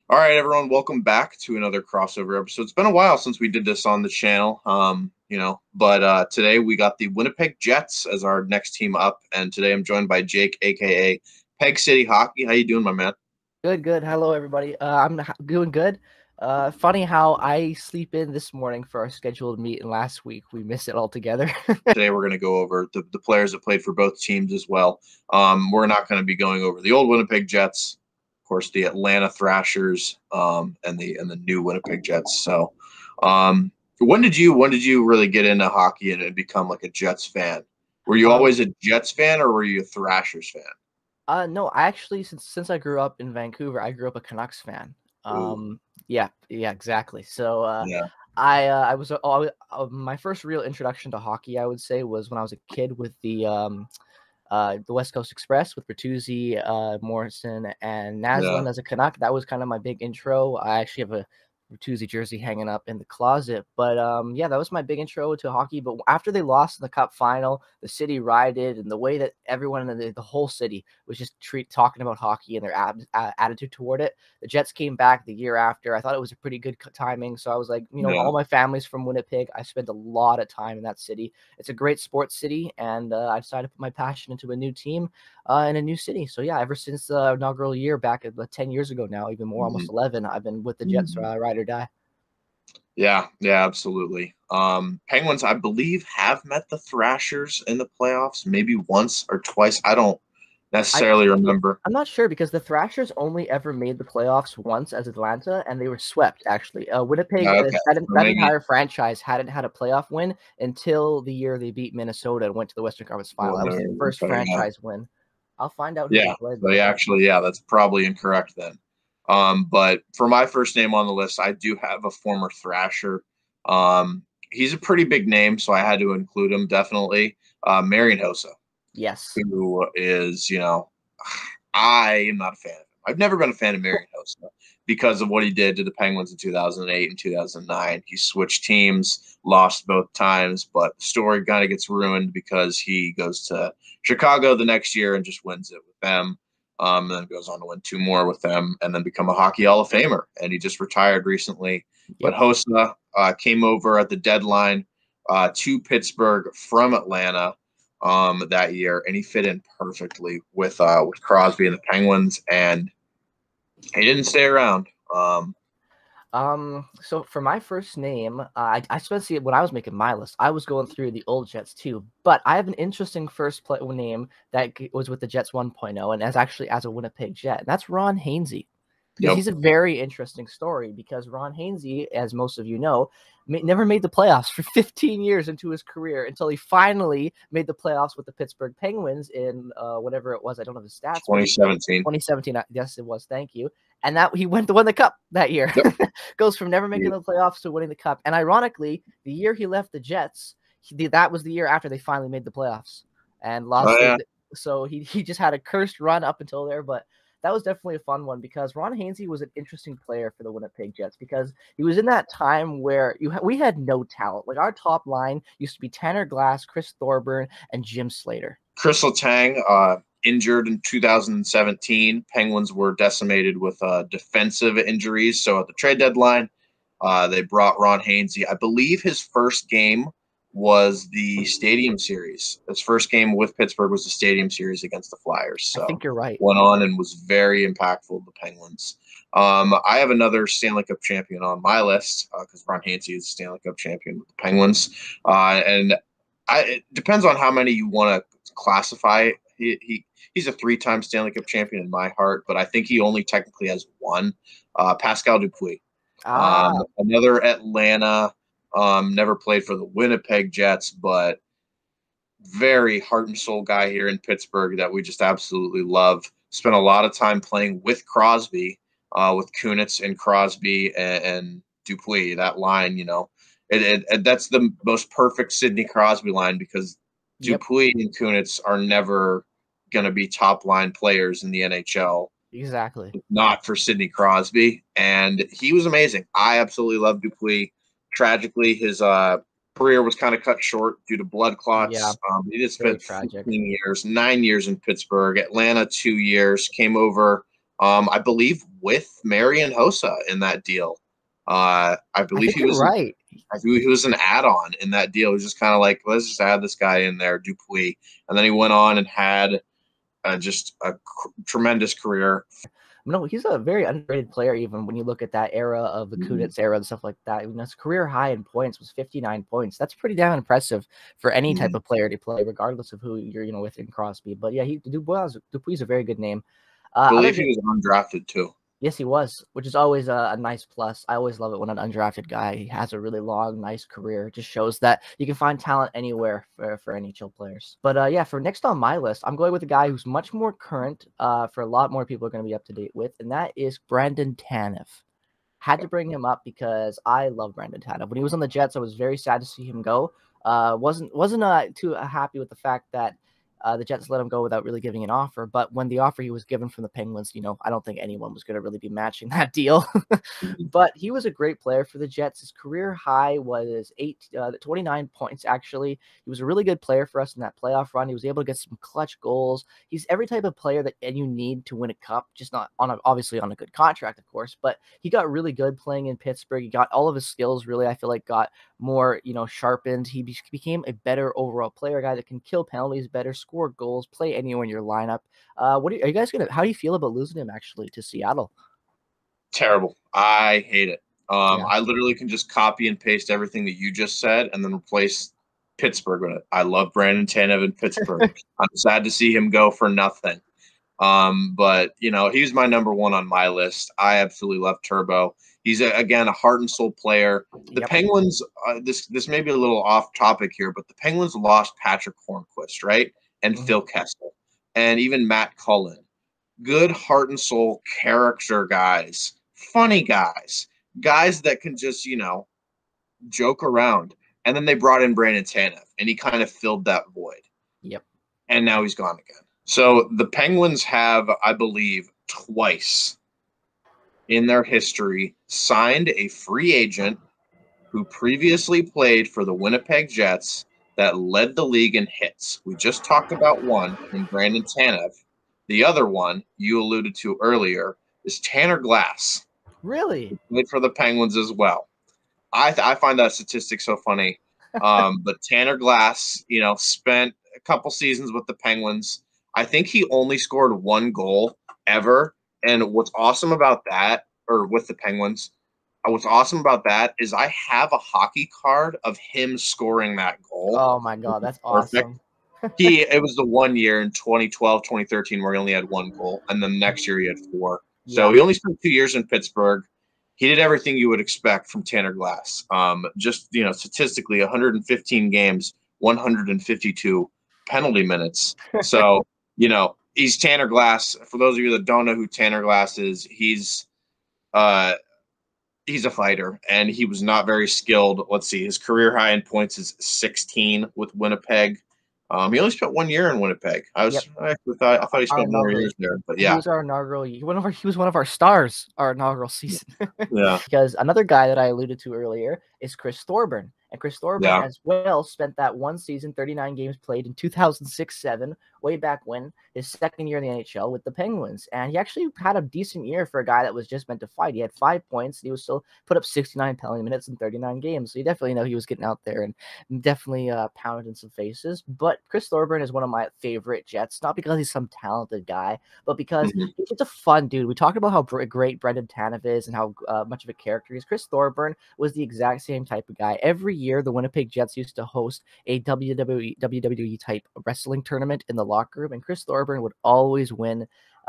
All right, everyone, welcome back to another crossover episode. It's been a while since we did this on the channel, but today we got the Winnipeg Jets as our next team up, and today I'm joined by Jake, aka PegCityHockey. How you doing, my man? Good, good. Hello, everybody. Doing good. Funny how I sleep in this morning for our scheduled meet, and last week we missed it altogether. Today we're going to go over the players that played for both teams as well. We're not going to be going over the old Winnipeg Jets, of course, the Atlanta Thrashers, and the new Winnipeg Jets. So, when did you really get into hockey and become like a Jets fan? Were you Um, always a Jets fan, or were you a Thrashers fan? no, I actually since I grew up in Vancouver, I grew up a Canucks fan. Ooh, Yeah, exactly. So, yeah, I was my first real introduction to hockey, I would say, was when I was a kid with the West Coast Express with Bertuzzi, Morrison, and yeah. Naslund as a Canuck. That was kind of my big intro. I actually have a Bertuzzi jersey hanging up in the closet. But yeah, that was my big intro to hockey. But after they lost in the Cup final, the city rioted, and the way that everyone in the whole city was just talking about hockey and their attitude toward it. The Jets came back the year after. I thought it was a pretty good timing. So I was like, Yeah. all my family's from Winnipeg. I spent a lot of time in that city. It's a great sports city, and I decided to put my passion into a new team in a new city. So yeah, ever since the inaugural year back 10 years ago now, even more, almost Mhm. 11, I've been with the Jets, Mhm. ride or die. Yeah, absolutely. Penguins, I believe, have met the Thrashers in the playoffs, maybe once or twice. I don't I necessarily remember. I'm not sure because the Thrashers only ever made the playoffs once as Atlanta, and they were swept. Actually, Winnipeg, Okay, so that maybe entire franchise hadn't had a playoff win until the year they beat Minnesota and went to the Western Conference Final. That was their first okay, yeah, franchise win. I'll find out who they yeah. played So though. yeah, actually, yeah, that's probably incorrect then. But for my first name on the list, I do have a former Thrasher. He's a pretty big name, so I had to include him definitely. Marian Hossa, Yes. who is, I am not a fan of him. I've never been a fan of Marian Hossa because of what he did to the Penguins in 2008 and 2009. He switched teams, lost both times, but the story kind of gets ruined because he goes to Chicago the next year and just wins it with them. And then goes on to win two more with them and then become a Hockey Hall of Famer. And he just retired recently. But Yep. Hossa came over at the deadline to Pittsburgh from Atlanta that year, and he fit in perfectly with Crosby and the Penguins, and he didn't stay around. So for my first name, I supposed to see when I was making my list, I was going through the old Jets too, but I have an interesting name that was with the Jets 1.0 and as a Winnipeg Jet, and that's Ron Hainsey. Because Yep. he's a very interesting story. Because Ron Hainsey, as most of you know, never made the playoffs for 15 years into his career until he finally made the playoffs with the Pittsburgh Penguins in whatever it was. I don't know the stats, but 2017. 2017. Yes, it was. Thank you. And that he went to win the cup that year. Yep. Goes from never making the playoffs to winning the cup. And ironically, the year he left the Jets, that was the year after they finally made the playoffs and Oh lost. yeah. So he just had a cursed run up until there, but that was definitely a fun one because Ron Hainsey was an interesting player for the Winnipeg Jets because he was in that time where we had no talent. Like our top line used to be Tanner Glass, Chris Thorburn, and Jim Slater. Chris Letang, injured in 2017. Penguins were decimated with defensive injuries. So at the trade deadline, they brought Ron Hainsey. I believe his first game was the Stadium Series. His first game with Pittsburgh was the Stadium Series against the Flyers. I So think you're right. went on and was very impactful to the Penguins. I have another Stanley Cup champion on my list because Ron Hainsey is a Stanley Cup champion with the Penguins, and it depends on how many you want to classify. He's a three-time Stanley Cup champion in my heart, but I think he only technically has one. Pascal Dupuis. Ah, Another Atlanta, never played for the Winnipeg Jets, but very heart and soul guy here in Pittsburgh that we just absolutely love. Spent a lot of time playing with Crosby, with Kunitz and Crosby and Dupuis. That line, that's the most perfect Sidney Crosby line because yep, Dupuis and Kunitz are never going to be top line players in the NHL, exactly. not for Sidney Crosby. And he was amazing. I absolutely love Dupuis. Tragically, his career was kind of cut short due to blood Yeah, clots. He did very spend tragic. 15 years, 9 years in Pittsburgh, Atlanta 2 years, came over, I believe, with Marian Hossa in that deal. I believe he you're was right. I think he was an add-on in that deal. He was just kind of like, let's just add this guy in there, Dupuis, and then he went on and had just a tremendous career. No, he's a very underrated player, even when you look at that era of the Kunitz era and stuff like that. His career high in points was 59 points. That's pretty damn impressive for any type of player to play, regardless of who you're with in Crosby. But yeah, Dupuis is a very good name. I believe he was undrafted too. Yes, he was, which is always a nice plus. I always love it when an undrafted guy has a really long, nice career. It just shows that you can find talent anywhere for NHL players. But yeah, for next on my list, I'm going with a guy who's much more current, for a lot more people are going to be up to date with, and that is Brandon Tanev. Had to bring him up because I love Brandon Tanev. When he was on the Jets, I was very sad to see him go. Wasn't too happy with the fact that the Jets let him go without really giving an offer. But when the offer he was given from the Penguins, I don't think anyone was going to really be matching that deal. But he was a great player for the Jets. His career high was 29 points, actually. He was a really good player for us in that playoff run. He was able to get some clutch goals. He's every type of player that you need to win a cup, just not obviously on a good contract, of course. But he got really good playing in Pittsburgh. He got all of his skills, really, I feel like, got more, sharpened. He became a better overall player, a guy that can kill penalties better, score goals, play anywhere in your lineup. How do you feel about losing him actually to Seattle? Terrible. I hate it. Yeah. I literally can just copy and paste everything that you just said and then replace Pittsburgh with it. I love Brandon Tanev in Pittsburgh. I'm sad to see him go for nothing. But he's my number one on my list. I absolutely love Turbo. He's again a heart and soul player. The Penguins. This may be a little off topic here, but the Penguins lost Patrick Hornquist, right, and Phil Kessel, and even Matt Cullen. Good heart and soul character guys, funny guys that can just joke around. And then they brought in Brandon Tanev, and he kind of filled that void. Yep. And now he's gone again. So the Penguins have, I believe, twice in their history signed a free agent who previously played for the Winnipeg Jets that led the league in hits. We just talked about one in Brandon Tanev. The other one you alluded to earlier is Tanner Glass. Really? He played for the Penguins as well. I find that statistic so funny. But Tanner Glass, spent a couple seasons with the Penguins. I think he only scored one goal ever. And what's awesome about that, or with the Penguins, what's awesome about that is I have a hockey card of him scoring that goal. Oh my God, that's awesome. It was the 1 year in 2012, 2013 where he only had one goal, and then next year he had four. So he only spent 2 years in Pittsburgh. He did everything you would expect from Tanner Glass. Just statistically, 115 games, 152 penalty minutes. So he's Tanner Glass. For those of you that don't know who Tanner Glass is, he's a fighter, and he was not very skilled. Let's see, his career high in points is 16 with Winnipeg. He only spent 1 year in Winnipeg. I thought he spent more years there, but yeah. He was our inaugural. He was one of our stars our inaugural season. Yeah. Because another guy that I alluded to earlier is Chris Thorburn. And Chris Thorburn as well spent that one season, 39 games played in 2006-07, way back when, his second year in the NHL with the Penguins. And he actually had a decent year for a guy that was just meant to fight. He had 5 points. He was still put up 69 penalty minutes in 39 games. So you definitely know he was getting out there and definitely pounded in some faces. But Chris Thorburn is one of my favorite Jets, not because he's some talented guy, but because he's just a fun dude. We talked about how great Brendan Tanev is and how much of a character he is. Chris Thorburn was the exact same type of guy. Every year, the Winnipeg Jets used to host a WWE type wrestling tournament in the locker room, and Chris Thorburn would always win.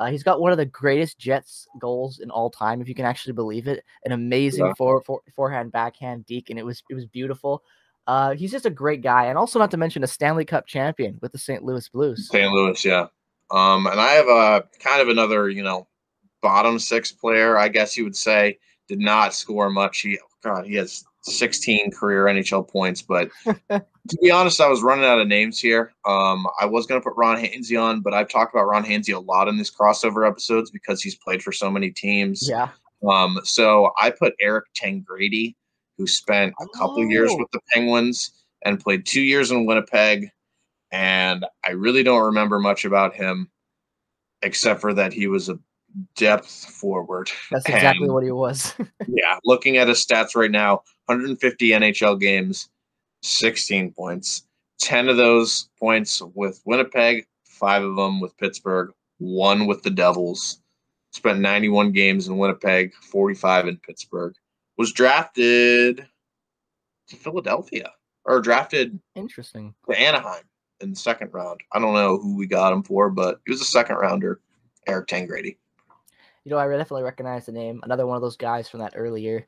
He's got one of the greatest Jets goals in all time, if you can actually believe it. An amazing forehand backhand deke, and it was beautiful. He's just a great guy, and also not to mention a Stanley Cup champion with the St. Louis Blues. St. Louis, yeah. And I have a kind of another, bottom six player, I guess you would say. Did not score much. He has 16 career NHL points, but to be honest, I was running out of names here. I was going to put Ron Hainsey on, but I've talked about Ron Hainsey a lot in these crossover episodes because he's played for so many teams. Yeah. So I put Eric Tangradi, who spent a couple years with the Penguins and played 2 years in Winnipeg, and I really don't remember much about him except for that he was a depth forward. That's exactly what he was. Yeah, looking at his stats right now, 150 NHL games, 16 points. 10 of those points with Winnipeg, 5 of them with Pittsburgh, 1 with the Devils. Spent 91 games in Winnipeg, 45 in Pittsburgh. Was drafted to Philadelphia, or drafted Interesting. to Anaheim in the second round. I don't know who we got him for, but he was a second rounder, Eric Tangradi. You know, I definitely recognize the name. Another one of those guys from that early year.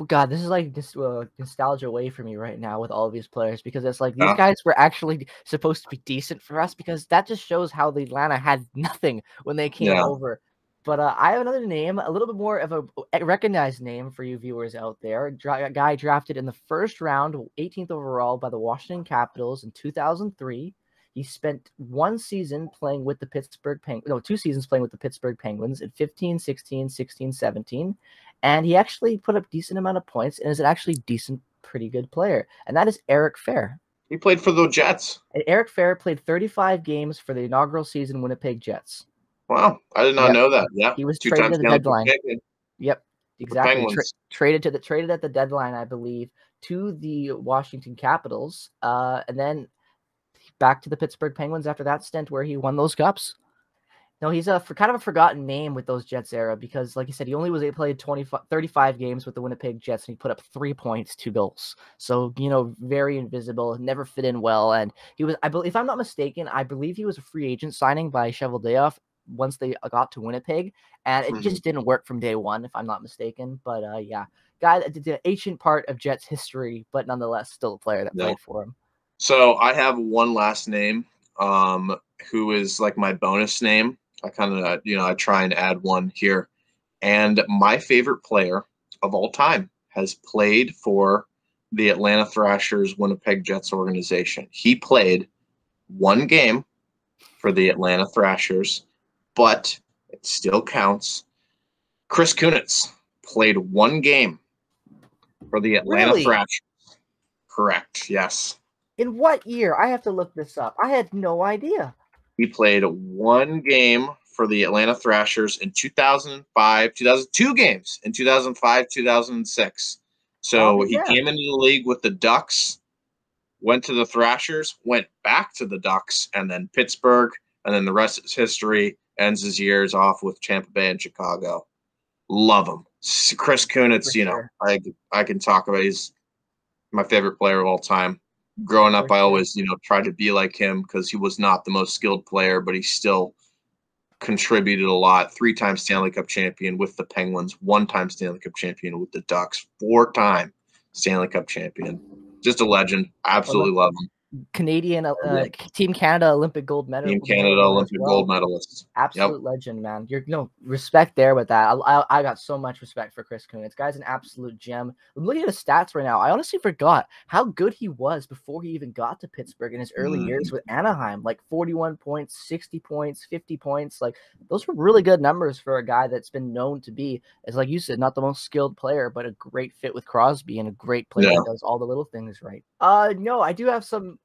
God, this is like just nostalgia way for me right now with all of these players, because it's like these guys were actually supposed to be decent for us, because that just shows how the Atlanta had nothing when they came over. But I have another name, a little bit more of a recognized name for you viewers out there. A guy drafted in the first round, 18th overall by the Washington Capitals in 2003. He spent 1 season playing with the Pittsburgh Penguins. No, 2 seasons playing with the Pittsburgh Penguins in 15, 16, 16, 17. And he actually put up decent amount of points and is an actually decent, pretty good player. And that is Eric Fehr. He played for the Jets. And Eric Fehr played 35 games for the inaugural season Winnipeg Jets. Wow, I did not know that. Yeah, he was traded at the deadline. Yep, exactly. Traded at the deadline, I believe, to the Washington Capitals, and then back to the Pittsburgh Penguins after that stint where he won those cups. No, he's kind of a forgotten name with those Jets era, because, like you said, he only played 35 games with the Winnipeg Jets, and he put up 3 points, 2 goals. So, you know, very invisible, never fit in well. And he was, I believe, if I'm not mistaken, I believe he was a free agent signing by Cheveldayoff once they got to Winnipeg, and it just didn't work from day one, if I'm not mistaken. But yeah, guy that did the ancient part of Jets history, but nonetheless still a player that played for him. So I have one last name, who is like my bonus name. I kind of, I try and add one here. And my favorite player of all time has played for the Atlanta Thrashers Winnipeg Jets organization. He played 1 game for the Atlanta Thrashers, but it still counts. Chris Kunitz played 1 game for the Atlanta Thrashers. Correct, yes. In what year? I have to look this up. I had no idea. He played 1 game for the Atlanta Thrashers in 2005, 2002 games in 2005, 2006. So he came into the league with the Ducks, went to the Thrashers, went back to the Ducks, and then Pittsburgh, and then the rest is history. Ends his years off with Tampa Bay and Chicago. Love him. Chris Kunitz, I can talk about. He's my favorite player of all time. Growing up, I always, tried to be like him, because he was not the most skilled player, but he still contributed a lot. 3-time Stanley Cup champion with the Penguins, 1-time Stanley Cup champion with the Ducks, 4-time Stanley Cup champion. Just a legend. Absolutely love him. Canadian Team Canada Olympic gold medalist. Team Canada Olympic gold medalist. Absolute legend, man. You're respect there with that. I got so much respect for Chris Kunitz. Guy's an absolute gem. I'm looking at his stats right now. I honestly forgot how good he was before he even got to Pittsburgh in his early years with Anaheim. Like 41 points, 60 points, 50 points. Like those were really good numbers for a guy that's been known to be, as like you said, not the most skilled player, but a great fit with Crosby and a great player that does all the little things right. No, I do have some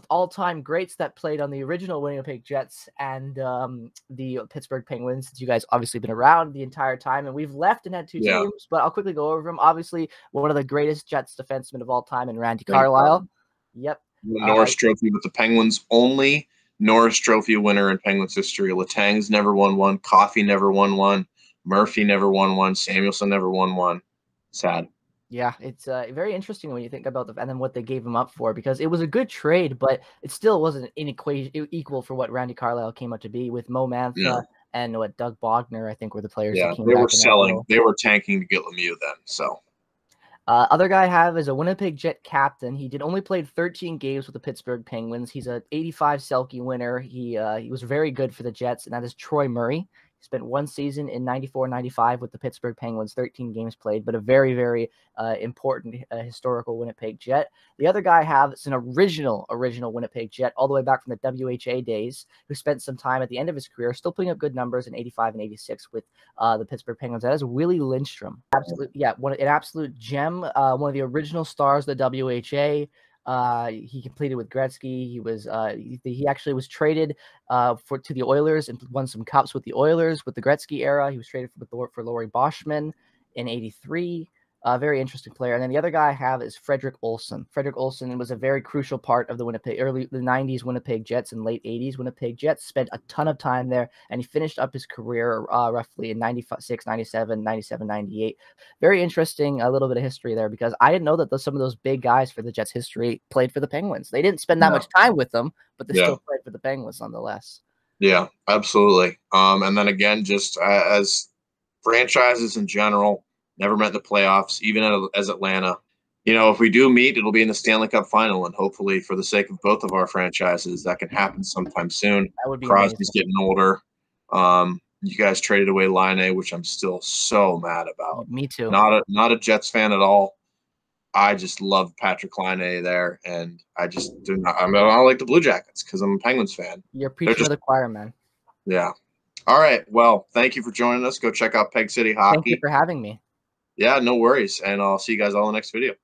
all-time greats that played on the original Winnipeg Jets and the Pittsburgh Penguins, since you guys obviously been around the entire time, and we've left and had 2 teams, but I'll quickly go over them. Obviously, one of the greatest Jets defensemen of all time, and Randy Carlyle. Yep. Norris Trophy with the Penguins, only Norris Trophy winner in Penguins history. Letang's never won one. Coffey never won one. Murphy never won one. Samuelson never won one. Sad. Yeah, it's very interesting when you think about and then what they gave him up for, because it was a good trade, but it still wasn't equal for what Randy Carlyle came out to be with Mo Mantha and what Doug Bogner, I think, were the players. Yeah, that came they back were selling. They were tanking to get Lemieux then. So, other guy I have is a Winnipeg Jet captain. He only played 13 games with the Pittsburgh Penguins. He's a 85 Selke winner. He was very good for the Jets, and that is Troy Murray. Spent 1 season in 94-95 with the Pittsburgh Penguins, 13 games played, but a very, very important historical Winnipeg Jet. The other guy I have is an original Winnipeg Jet, all the way back from the WHA days, who spent some time at the end of his career still putting up good numbers in 85 and 86 with the Pittsburgh Penguins. That is Willy Lindstrom. An absolute gem, one of the original stars of the WHA. He completed with Gretzky. He was he actually was traded to the Oilers and won some cups with the Oilers with the Gretzky era. He was traded for Laurie Boschman in '83. A very interesting player. And then the other guy I have is Fredrik Olausson. Fredrik Olausson was a very crucial part of the early 90s Winnipeg Jets and late 80s Winnipeg Jets. Spent a ton of time there, and he finished up his career roughly in 96, 97, 97, 98. Very interesting, a little bit of history there, because I didn't know that some of those big guys for the Jets history played for the Penguins. They didn't spend that much time with them, but they still played for the Penguins nonetheless. Yeah, absolutely. And then again, just as franchises in general, never met the playoffs, even as Atlanta. You know, if we do meet, it'll be in the Stanley Cup final, and hopefully, for the sake of both of our franchises, that can happen sometime soon. That would be Crosby's amazing. getting older. You guys traded away Laine, which I'm still so mad about. Me too. Not a Jets fan at all. I just love Patrick Laine there, and I just do not. I don't like the Blue Jackets because I'm a Penguins fan. You're preaching to the choir, man. Yeah. All right. Well, thank you for joining us. Go check out Peg City Hockey. Thank you for having me. Yeah, no worries. And I'll see you guys all in the next video.